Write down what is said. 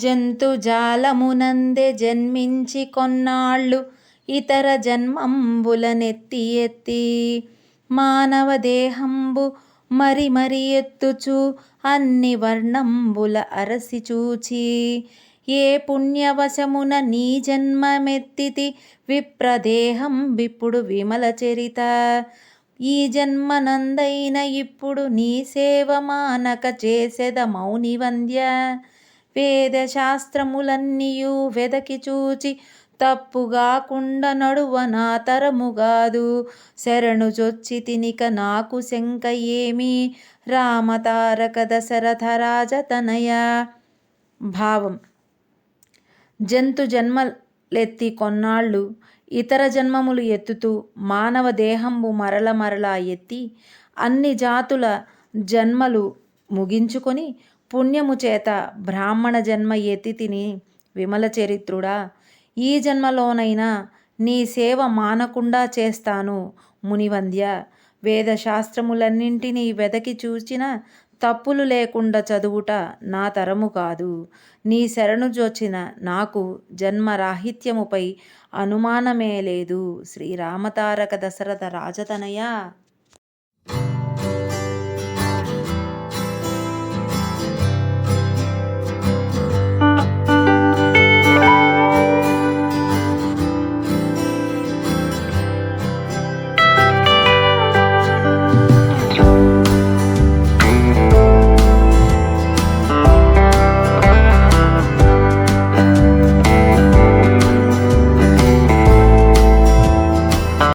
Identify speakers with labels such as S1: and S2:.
S1: జంతుజాలమునందె జన్మించి కొన్నాళ్ళు ఇతర జన్మంబులనెత్తి ఎత్తి మానవ దేహంబు మరి మరి ఎత్తుచు అన్ని వర్ణంబుల అరసి చూచి ఏ పుణ్యవశమున నీ జన్మమెత్తితి విప్రదేహం విప్పుడు విమల చరిత ఈ జన్మనందైన ఇప్పుడు నీ సేవ మానక చేసెద మౌని వంద్య వేద శాస్త్రములన్నీయు వెదకి చూచి తప్పుగాకుండ నడువ నా తరముగాదు శరణు జొచ్చి తినిక నాకు శంక ఏమి రామతారక దశరథ రాజతనయ. భావం: జంతు జన్మలెత్తి కొన్నాళ్ళు ఇతర జన్మములు ఎత్తుతూ మానవ దేహంబు మరల మరలా ఎత్తి అన్ని జాతుల జన్మలు ముగించుకొని పుణ్యము చేత బ్రాహ్మణ జన్మ ఎత్తి తిని విమల చరిత్రుడా, ఈ జన్మలోనైనా నీ సేవ మానకుండా చేస్తాను మునివంద్య. వేదశాస్త్రములన్నింటినీ వెదకి చూచిన తప్పులు లేకుండా చదువుట నా తరము కాదు. నీ శరణు జొచ్చిన నాకు జన్మరాహిత్యముపై అనుమానమే లేదు. శ్రీరామతారక దశరథ రాజతనయ.